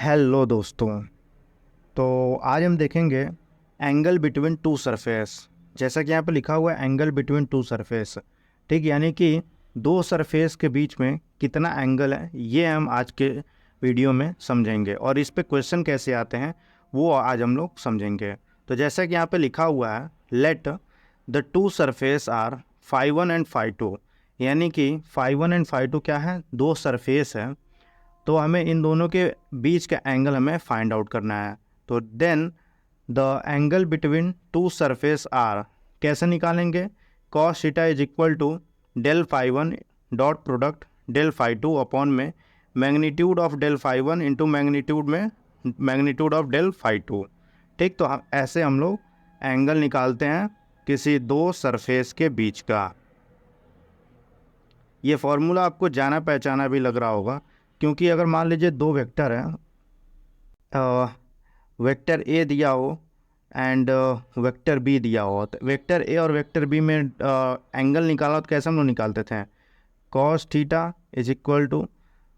Hello दोस्तों। तो आज हम देखेंगे एंगल बिटवीन टू सरफेस। जैसा कि यहाँ पे लिखा हुआ है एंगल बिटवीन टू सरफेस, ठीक, यानी कि दो सरफेस के बीच में कितना एंगल है, ये हम आज के वीडियो में समझेंगे और इस पे क्वेश्चन कैसे आते हैं वो आज हम लोग समझेंगे। तो जैसा कि यहाँ पे लिखा हुआ है let the two surface are phi one and phi two, यानी कि phi one and phi two क्या है, दो सरफेस है। तो हमें इन दोनों के बीच का एंगल हमें फाइंड आउट करना है। तो then the angle between two surface are कैसे निकालेंगे, cos theta is equal to del phi one dot product del phi two upon में magnitude of del phi one into magnitude में magnitude of del phi two. ठीक, तो ऐसे हम लोग angle निकालते हैं किसी दो सरफेस के बीच का। ये फॉर्मूला आपको जाना पहचाना भी लग रहा होगा, क्योंकि अगर मान लीजिए दो वेक्टर हैं, वेक्टर ए दिया हो एंड वेक्टर बी दिया हो, तो वेक्टर ए और वेक्टर बी में एंगल निकाला हो तो कैसे हम लोग निकालते थे, cos theta is equal to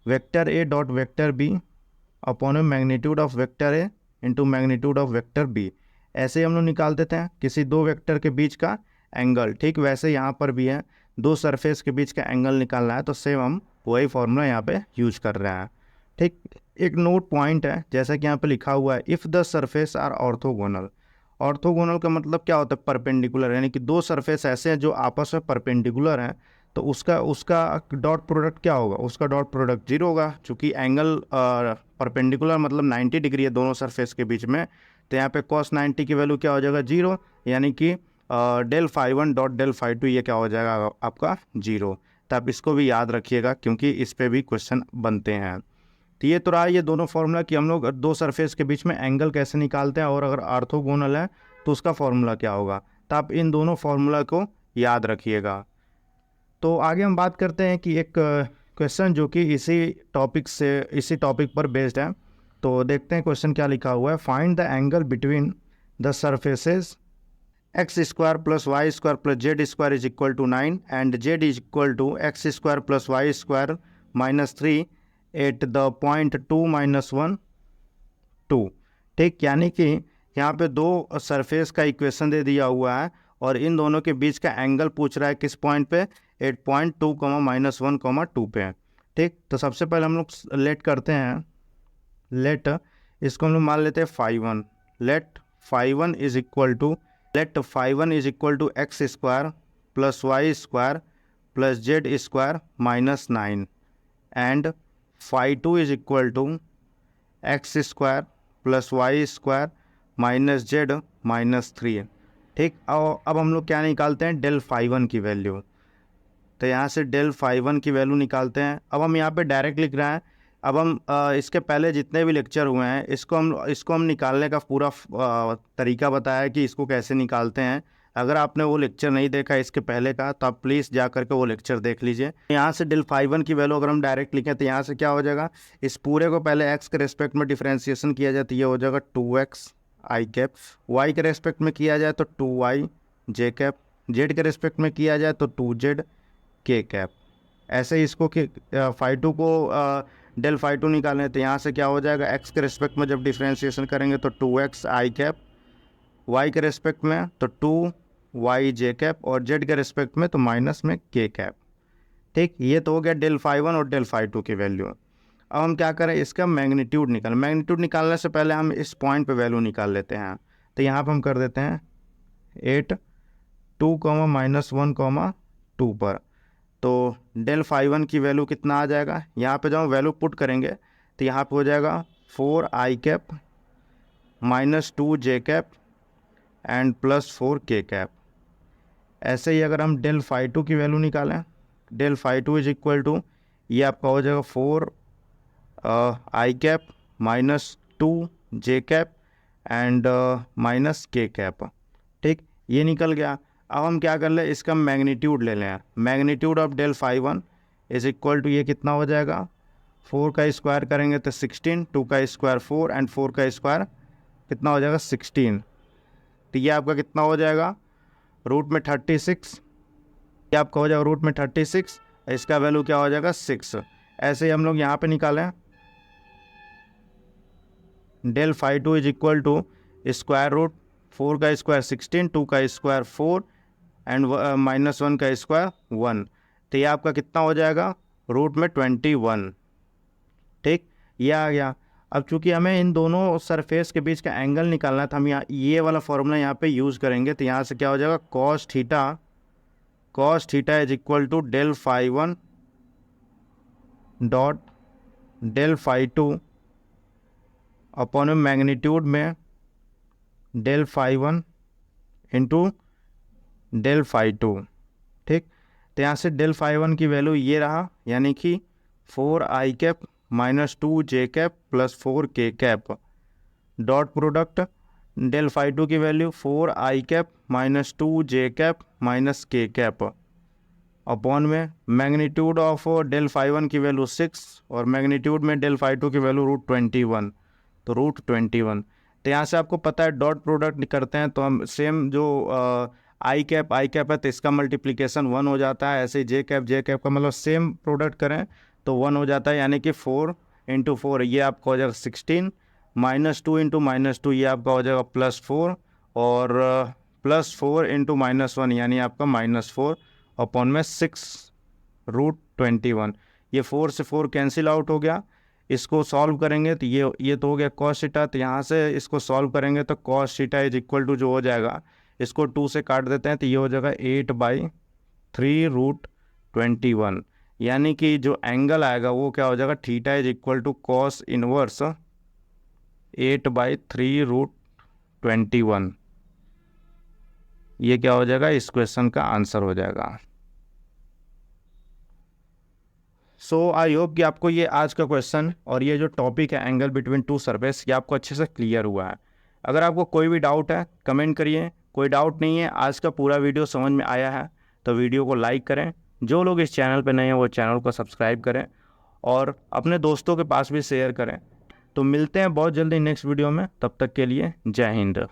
vector A dot vector B upon magnitude of vector A into magnitude of vector B. ऐसे ही हम लोग निकालते थे किसी दो वेक्टर के बीच का एंगल। ठीक, वैसे यहाँ पर भी है, दो सरफेस के बीच का एंगल निकालना है तो सेम हम वही फॉर्मूला यहाँ पे यूज कर रहे हैं। ठीक, एक नोट पॉइंट है, जैसा कि यहाँ पे लिखा हुआ है if the surface are orthogonal. Orthogonal का मतलब क्या होता है, परपेंडिकुलर, यानी कि दो सरफेस ऐसे हैं जो आपस में परपेंडिकुलर हैं, तो उसका उसका डॉट प्रोडक्ट क्या होगा, उसका डॉट प्रोडक्ट जीरो होगा। चूँकि एंगल परपेंडिकुलर मतलब 90 डिग्री है दोनों सरफेस के बीच में, तो यहाँ पे कॉस 90 की वैल्यू क्या हो जाएगा, जीरो, यानी कि del phi one dot del phi two ये क्या हो जाएगा आपका जीरो। तो आप इसको भी याद रखिएगा क्योंकि इस पे भी क्वेश्चन बनते हैं। तो ये तो रहा ये दोनों फार्मूला कि हम लोग दो सरफेस के बीच में एंगल कैसे निकालते हैं, और अगर ऑर्थोगोनल है तो उसका फार्मूला क्या होगा। तो आप इन दोनों फार्मूला को याद रखिएगा। तो आगे हम बात करते हैं कि एक क्वेश्चन जो कि इसी टॉपिक पर बेस्ड है। तो देखते हैं क्वेश्चन क्या लिखा हुआ है। Find the angle between the surfaces X square plus Y square plus Z square is equal to 9 and Z is equal to X square plus Y square minus 3 at the point 2 - 1 2। ठीक, यानी कि यहाँ पे दो surface का equation दे दिया हुआ है और इन दोनों के बीच का एंगल पूछ रहा है किस पॉइंट पे, 8.2, -1, 2 पे। ठीक, तो सबसे पहले हम लोग लेट करते हैं, लेट इसको हम लोग मान लेते हैं phi one. Let phi one is equal to X square plus Y square plus Z square -9 and phi two is equal to X square plus Y square minus Z -3। ठीक, अब हम लोग क्या निकालते हैं, डेल फाई वन की value. तो यहाँ से डेल फाई वन की वैल्यू निकालते हैं। अब हम यहाँ पे डायरेक्ट लिख रहे हैं। अब हम इसके पहले जितने भी लेक्चर हुए हैं इसको हम निकालने का पूरा तरीका बताया है कि इसको कैसे निकालते हैं। अगर आपने वो लेक्चर नहीं देखा इसके पहले का तो आप प्लीज़ जा करके वो लेक्चर देख लीजिए। यहाँ से डेल फाई वन की वैल्यू अगर हम डायरेक्ट लिखें तो यहाँ से क्या हो जाएगा, इस पूरे को पहले एक्स के रेस्पेक्ट में डिफ्रेंसिएशन किया जाए तो ये हो जाएगा 2x आई कैप, वाई के रेस्पेक्ट में किया जाए तो 2y जे कैप, जेड के रेस्पेक्ट में किया जाए तो 2z के कैप। ऐसे ही इसको कि फाई टू को डेल फाई टू निकालें तो यहाँ से क्या हो जाएगा, एक्स के रेस्पेक्ट में जब डिफ्रेंशिएशन करेंगे तो 2x आई कैप, वाई के रेस्पेक्ट में तो 2y जे कैप और जेड के रेस्पेक्ट में तो माइनस में के कैप। ठीक, ये तो हो गया डेल फाई वन और डेल फाई टू की वैल्यू। अब हम क्या करें, इसका मैग्नीट्यूड निकालने से पहले हम इस पॉइंट पे वैल्यू निकाल लेते हैं। तो यहाँ पर हम कर देते हैं 8 2, -1, 2 पर। तो डेल फाई वन की वैल्यू कितना आ जाएगा, यहाँ पे जब हम वैल्यू पुट करेंगे तो यहाँ पे हो जाएगा 4 I cap -2 J cap and +4 K cap. ऐसे ही अगर हम डेल फाई टू की वैल्यू निकालें, del phi two is equal to ये आपका हो जाएगा 4 I cap -2 J cap and -K cap. ठीक, ये निकल गया। अब हम क्या कर ले, इसका मैग्नीट्यूड ले लें। Magnitude of del phi one is equal to ये कितना हो जाएगा, 4 का स्क्वायर करेंगे तो 16, 2 का स्क्वायर 4 एंड 4 का स्क्वायर कितना हो जाएगा 16। तो ये आपका कितना हो जाएगा, रूट में 36, ये आपका हो जाएगा रूट में 36, इसका वैल्यू क्या हो जाएगा 6। ऐसे ही हम लोग यहाँ पे निकालें del phi two is equal to square root 4 का स्क्वायर 16, 2 का स्क्वायर 4 एंड -1 का स्क्वायर 1। तो ये आपका कितना हो जाएगा, रूट में 21। ठीक, ये आ गया। अब चूंकि हमें इन दोनों सरफेस के बीच का एंगल निकालना था, हम यहाँ ये वाला फॉर्मूला यहाँ पे यूज़ करेंगे। तो यहाँ से क्या हो जाएगा, cos theta is equal to del phi one dot del phi two upon में मैग्नीट्यूड में del phi one into del phi two. ठीक, तो यहाँ से डेल फाई वन की वैल्यू ये रहा, यानी कि 4i cap minus 2j cap plus 4k cap, dot product del phi two की value 4i cap minus 2j cap minus k cap upon में magnitude of del phi one की value 6 और magnitude में del phi two की value root 21, तो root 21। तो यहाँ से आपको पता है डॉट प्रोडक्ट करते हैं तो हम सेम जो आई कैप है तो इसका मल्टीप्लिकेशन 1 हो जाता है, ऐसे जे कैप का मतलब सेम प्रोडक्ट करें तो 1 हो जाता है, यानी कि 4 इंटू 4 ये आपका हो जाएगा 16, -2 इंटू -2 ये आपका हो जाएगा +4 और +4 इंटू -1 यानी आपका -4 अपॉन में 6 रूट 21। ये 4 से 4 कैंसिल आउट हो गया। इसको सॉल्व करेंगे तो ये तो हो गया कॉस थीटा। तो यहाँ से इसको सॉल्व करेंगे तो cos theta is equal to जो हो जाएगा, इसको 2 से काट देते हैं तो ये हो जाएगा 8/3 रूट 21, यानी कि जो एंगल आएगा वो क्या हो जाएगा, theta is equal to cos inverse 8/3 root 21। ये क्या हो जाएगा, इस क्वेश्चन का आंसर हो जाएगा। सो आई होप कि आपको ये आज का क्वेश्चन और ये जो टॉपिक है एंगल बिटवीन टू सरफेस ये आपको अच्छे से क्लियर हुआ है। अगर आपको कोई भी डाउट है कमेंट करिए, कोई डाउट नहीं है, आज का पूरा वीडियो समझ में आया है तो वीडियो को लाइक करें, जो लोग इस चैनल पर नए हैं वो चैनल को सब्सक्राइब करें और अपने दोस्तों के पास भी शेयर करें। तो मिलते हैं बहुत जल्दी नेक्स्ट वीडियो में, तब तक के लिए जय हिंद।